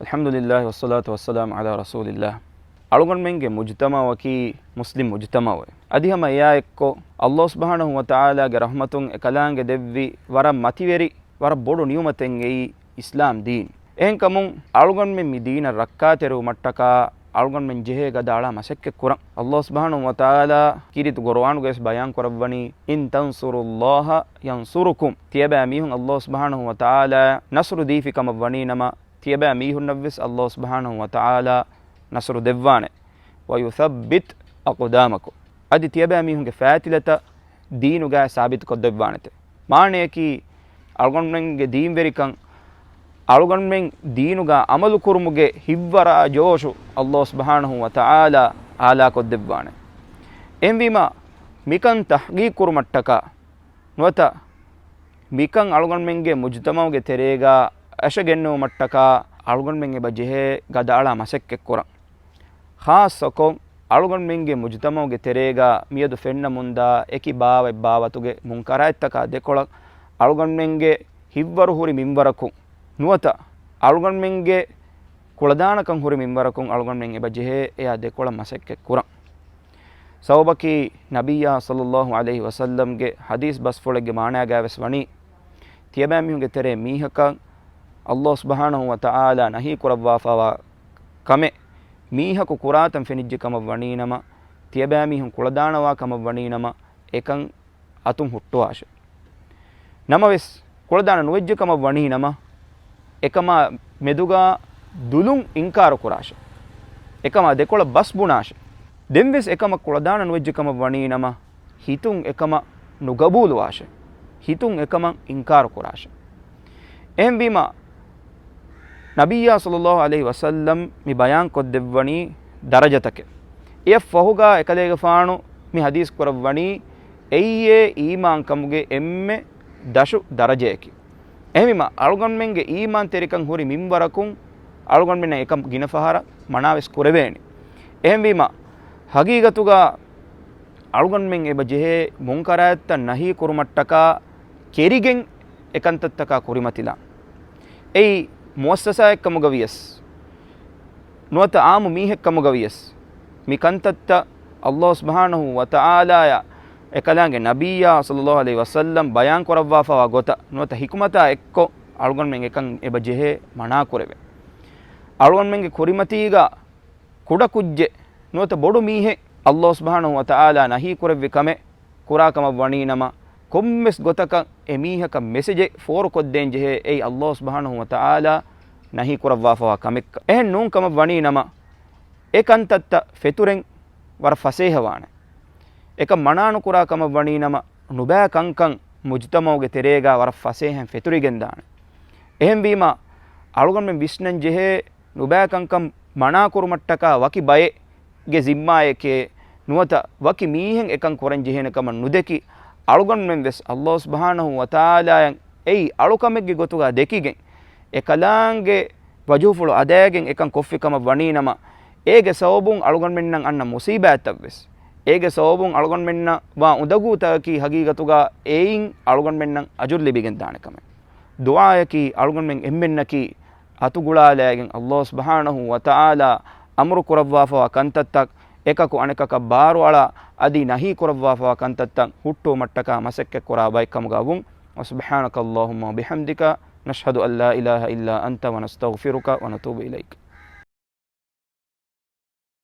ಅಲ್ಹಮ್ದುಲಿಲ್ಲಾಹಿ ವಸ್ಸಲಾತು ವಸ್ಸಲಾಮ್ ಅಲಾ ರಸೂಲಿಲ್ಲಾಹ್. ಅಳುಗಣ್ಮೆಂಗೆ ಮುಜ್ತಮಾವಕಿ Muslim ಮುಜ್ತಮಾವೆ ಅದಿಹಮ ಎಯಾ Ekco ಅಲ್ಲಾಹ್ ಸುಬ್ಹಾನಹು ವ ತಆಲಾಗೆ ರಹಮತುಂ ಎಕಲಾಂಗೆ ದೆವ್ವಿ ವರ ಮತಿವೆರಿ ವರ ಬೊಡು ನಿಯುಮತೆಂ ಎಯಿ ಇಸ್ಲಾಂ ದೀನ್ එහෙන් කමුන් අලුගන්මෙන් මි දීන රක්කාතෙරු මට්ටකා අලුගන්මෙන් ජෙහෙ ගදාලා මසෙක්ක කුරන් අල්ලාහ් සුබ්හානහු වතාලා කිරිතු කුර්ආනු ගෙස් බයන් කරවනි ඉන් තන්සුරුල්ලාහ යන්සුරුකුම් තියබා මීහුන් අල්ලාහ් සුබ්හානහු වතාලා නස්රු දීෆිකම වනි නම තියබා මීහුන් නවස් අල්ලාහ් සුබ්හානහු වතාලා නස්රු දෙවවානේ වයුසබ්බිත් අක්දාමකු අදි තියබා මීහුන්ගේ ෆාතිලත දීනුගා සාබිත් කොද්දවවානත මාණේකි අලුගන්මෙන්ගේ දීන් වෙරිකන් අලුගන්මෙන් දීනුගා අමලු කුරුමුගේ හිව්වරා ජෝෂු අල්ලාහ් සුබ්හානහු වතාලා ආලා කොද්දෙවවානේ එම්විම මිකන් තහ්ගීක් කුරුමට්ටක නොත මිකන් අලුගන්මෙන්ගේ මුජ්තමාවගේ තෙරේගා අශගෙන්නෝ මට්ටක අලුගන්මෙන්ගේ බජෙහෙ ගදාලා මසෙක්ක කුරන් ખાસකො අලුගන්මෙන්ගේ මුජ්තමාවගේ තෙරේගා මියදු ෆෙන්න මුන්දා එකි බාවෙ බාවතුගේ මුන්කරයිත්තක දෙකොලක් අලුගන්මෙන්ගේ හිව්වරු හුරි මින්වරකු නුවත අලුගන්මෙන්ගේ කුලදානකන් හුරි මින්වරකුන් අලුගන්මෙන් එබ ජෙහෙ එයා දෙකොළ මසෙක්ක කුරන් සවබකි නබියා සල්ලල්ලාහු අලයිහි වසල්ලම්ගේ හදීස් බස් ෆොලගේ මානයා ගාවස් වනි තියබෑ මිහුන්ගේ තරේ මීහකන් අල්ලාහ් සුබ්හානහු වතාලා නහී කුරවවාෆවා කමෙ මීහකු කුරාතන් ෆෙනිජ්ජකම වනි නම තියබෑ මිහුන් කුලදානවා කම වනි නම එකන් අතුම් හුට්ටවාෂ නමවෙස් කුලදාන නුවෙජ්ජකම වනි නම එකම මෙදුගා දුලුන් ඉන්කාර කුරාෂ එකම දෙකොළ බස් බුනාෂ දෙම්වෙස් එකම කුලදාන නුවෙජ්ජකම වනි නම හිතුන් එකම නුගබූලවාෂ හිතුන් එකම ඉන්කාර කුරාෂ එහෙන් බීම නබියා සල්ලල්ලාහු අලයිහි වසල්ලම් මි බයාන් කොද්දෙව්වනි දරජතක එය ෆහුගා එකලේග ෆාණු මි හදීස් කරවනි එයියේ ඊමාන් කමුගේ එම්මෙ දශු දරජයකි එහෙම අලුගන්මෙන්ගේ ඊමාන් තෙරිකන් හුරි මින්වරකුන් අලුගන්මෙන් එකම් ගිනෆහර මනාවස් කුරවේනි එහෙම වීම හගීගතුගා අලුගන්මෙන් එබ ජෙහෙ මුන්කරයත්ත නහී කුරුමට්ටකා කෙරිගෙන් එකන්තත්තකා කුරිමතිලා එයි මුවස්සසා එක්කම ගවියස් නුවත ආමු මීහෙක්කම ගවියස් මි කන්තත්ත අල්ලාහ් සුබ්හානහු වතාලාය එකලාගේ නබියා සල්ලල්ලාහු අලයිහි වසල්ලම් බයන් කරවවාෆවා ගොත නොත හිකුමතා එක්කො අලුගන්මෙන් එකන් එබ ජෙහෙ මනා කුරෙවේ අලුගන්මෙන්ගේ කුරිමතීගා කුඩ කුජ්ජෙ නොත බොඩු මීහෙ අල්ලාහ් සුබ්හානහු වතාලා නහී කුරෙව්වි කමෙ කුරාකම වනි නම කොම්මස් ගොතක එමීහක මෙසේජ් ෆෝර් කොද්දෙන් ජෙහෙ ඒ අල්ලාහ් සුබ්හානහු වතාලා නහී කුරවවාෆවා කමෙක් එහෙන් නුන් කම වනි නම ඒකන්තත්ත ෆෙතුරෙන් වර ෆසේහවානේ එක මනානු කුරාකම වනි නම නුබෑ කංකං මුජ්තමාවගේ තෙරේගා වර ෆසේහෙන් ෆෙතුරිගෙන් දාන එහෙන් වීම අලුගන්මෙන් විශ්නන් ජෙහෙ නුබෑ කංකම් මනා කුරුමට්ටකා වකි බයේ ගේ zimmaayekේ නුවත වකි මීහෙන් එකන් කොරන් ජෙහෙනකම නුදෙකි අලුගන්මෙන් වෙස් අල්ලාහ් සුබ්හානහු වතාලායන් එයි අලුකමෙක්ගේ ගොතුගා දෙකිගෙන් එකලාංගේ වජූෆුල අදෑගෙන් එකන් කොෆ්ෆිකම වනි නම ඒගේ සවබුන් අලුගන්මෙන් නම් අන්න මුසීබාතක් වෙස් ඒගේ සවබුන් අලුගන්මෙන්න වා උදගූතකි හගීගතුගා ඒයින් අලුගන්මෙන්න අජුර් ලිබිගෙන් දානකම දුආයකි අලුගන්මෙන් එම්මෙන්නකි අතුගුලාලෑගෙන් අල්ලාහ් සුබ්හානහු වතාලා අම්රු කුරවවාෆවා කන්තත්තක් එකකු අනෙකක බාරු අලා අදි නහී කුරවවාෆවා කන්තත්තක් හුට්ටෝ මට්ටකා මසෙක්ක කුරා බයිකම ගවුන් වසුබ්හානක අල්ලාහුම්මා බිහම්දික නෂ්හදු අල්ලා ඉලාහා ඉල්ලා අන්ත වනස්තග්ෆිරුක වනතූබු ඉලයික